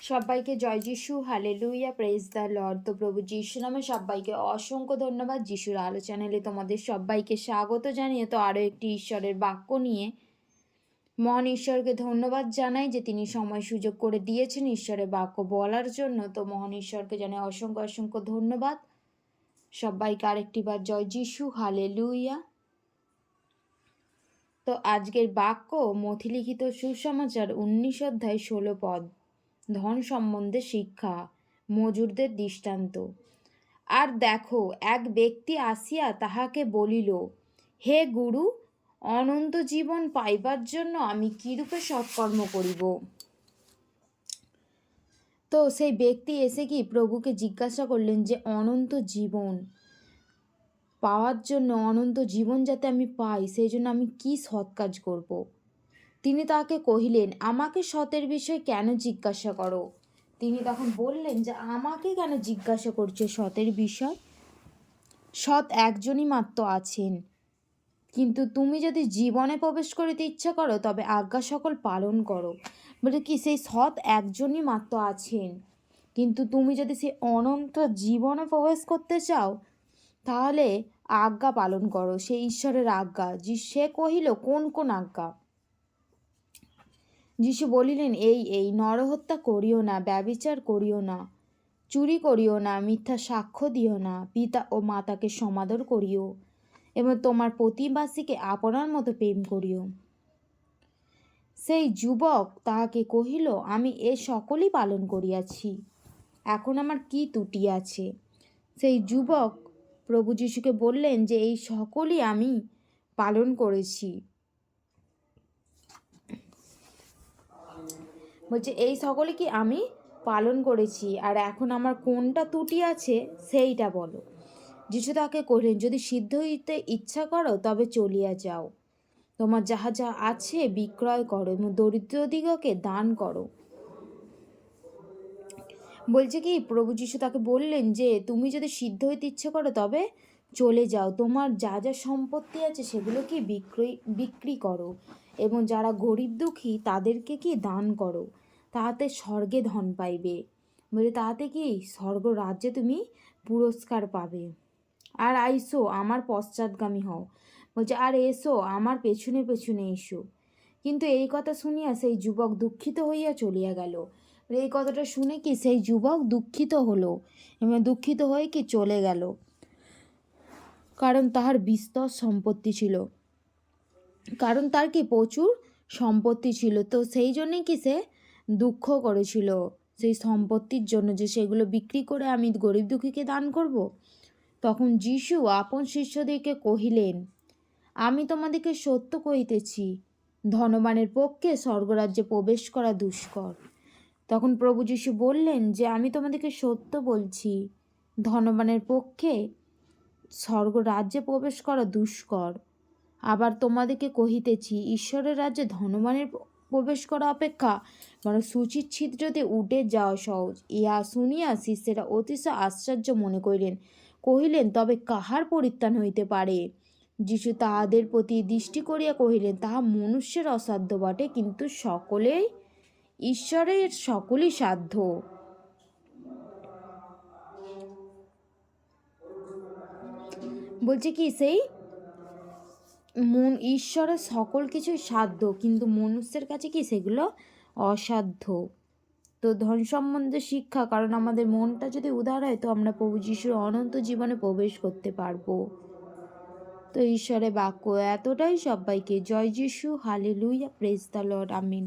সবাইকে জয় যিশু, হালেলুয়া, প্রেজ দ্য লর্ড। তো প্রভু যিশু নামে সবাইকে অসংখ্য ধন্যবাদ। যিশুর আলো চ্যানেলে তোমাদের সবাইকে স্বাগত জানিয়ে তো আরও একটি ঈশ্বরের বাক্য নিয়ে মহান ঈশ্বরকে ধন্যবাদ জানাই যে তিনি সময় সুযোগ করে দিয়েছেন ঈশ্বরের বাক্য বলার জন্য। তো মহান ঈশ্বরকে জানাই অসংখ্য অসংখ্য ধন্যবাদ। সবাইকে আরেকটিবার জয় যিশু, হালেলুয়া। তো আজকের বাক্য মথিলিখিত সুসমাচার 19 অধ্যায় 16 পদ, ধন সম্বন্ধে শিক্ষা, মজুরদের দৃষ্টান্ত। আর দেখো, এক ব্যক্তি আসিয়া তাহাকে বলিল, হে গুরু, অনন্ত জীবন পাইবার জন্য আমি কিরূপে সৎকর্ম করিব? তো সেই ব্যক্তি এসে কি প্রভুকে জিজ্ঞাসা করলেন যে অনন্ত জীবন পাওয়ার জন্য, অনন্ত জীবন যাতে আমি পাই, সেই জন্য আমি কি সৎ কাজ করব? তিনি তাকে কহিলেন, আমাকে সতের বিষয় কেন জিজ্ঞাসা করো? তিনি তখন বললেন যে আমাকে কেন জিজ্ঞাসা করছে সতের বিষয়? সৎ একজনই মাত্র আছেন, কিন্তু তুমি যদি জীবনে প্রবেশ করিতে ইচ্ছা করো তবে আজ্ঞা সকল পালন করো। বলে কি সেই সৎ একজনই মাত্র আছেন, কিন্তু তুমি যদি সেই অনন্ত জীবনে প্রবেশ করতে চাও তাহলে আজ্ঞা পালন করো, সেই ঈশ্বরের আজ্ঞা। সে কহিল, কোন কোন আজ্ঞা? যিশু বলিলেন, এই নরহত্যা করিও না, ব্যভিচার করিও না, চুরি করিও না, মিথ্যা সাক্ষ্য দিও না, পিতা ও মাতাকে সমাদর করিও, এবং তোমার প্রতিবাসীকে আপনার মতো প্রেম করিও। সেই যুবক তাহাকে কহিল, আমি এ সকলই পালন করিয়াছি, এখন আমার কি ত্রুটি আছে? সেই যুবক প্রভু যিশুকে বললেন যে এই সকলই আমি পালন করেছি। বলছে এই সকলে কি আমি পালন করেছি, আর এখন আমার কোনটা ত্রুটি আছে সেইটা বলো। যিশু তাকে কহিলেন, যদি সিদ্ধ হইতে ইচ্ছা করো তবে চলিয়া যাও, তোমার যাহা যা আছে বিক্রয় করো এবং দরিদ্রদিগকে দান করো। বলছে কি প্রভু যিশু তাকে বললেন যে তুমি যদি সিদ্ধ হইতে ইচ্ছে করো তবে চলে যাও, তোমার যা যা সম্পত্তি আছে সেগুলো কি বিক্রি করো এবং যারা গরিব দুঃখী তাদেরকে কি দান করো, তাহাতে স্বর্গে ধন পাইবে। বলে তাহাতে কি স্বর্গ রাজ্যে তুমি পুরস্কার পাবে। আর আইসো আমার পশ্চাৎগামী হও। বলছে আর এসো আমার পেছনে পেছনে এসো। কিন্তু এই কথা শুনিয়া সেই যুবক দুঃখিত হইয়া চলিয়া গেল। এই কথাটা শুনে কি সেই যুবক দুঃখিত হলো এবং দুঃখিত হয়ে কি চলে গেল, কারণ তাহার বিস্তর সম্পত্তি ছিল, কারণ তার কি প্রচুর সম্পত্তি ছিল। তো সেই জন্যই কি সে দুঃখ করেছিল সেই সম্পত্তির জন্য, যে সেগুলো বিক্রি করে আমি গরিব দুঃখীকে দান করব। তখন যিশু আপন শিষ্যদেরকে কহিলেন, আমি তোমাদেরকে সত্য কহিতেছি, ধনবানের পক্ষে স্বর্গরাজ্যে প্রবেশ করা দুষ্কর। তখন প্রভু যিশু বললেন যে আমি তোমাদেরকে সত্য বলছি, ধনবানের পক্ষে স্বর্গরাজ্যে প্রবেশ করা দুষ্কর। আবার তোমাদেরকে কহিতেছি, ঈশ্বরের রাজ্যে ধনবানের প্রবেশ করা অপেক্ষা মানে সূচির ছিদ্র দিয়ে উঠে যাওয়া সহজ। ইহা শুনিয়া শিষ্যেরা অতিশয় আশ্চর্য মনে কহিলেন, তবে কাহার পরিত্রাণ হইতে পারে? যিশু তাহাদের প্রতি দৃষ্টি করিয়া কহিলেন, তাহা মনুষ্যের অসাধ্য বটে, কিন্তু ঈশ্বরের সকলই সাধ্য। বলছে কি সেই ঈশ্বরের সকল কিছুই সাধ্য, কিন্তু মনুষ্যের কাছে কি সেগুলো অসাধ্য। তো ধন সম্বন্ধে শিক্ষা, কারণ আমাদের মনটা যদি উদার হয় তো আমরা প্রভু যিশুর অনন্ত জীবনে প্রবেশ করতে পারবো। তো ঈশ্বরের বাক্য এতটাই। সবাইকে জয় যিশু, hallelujah, praise the Lord, Amin.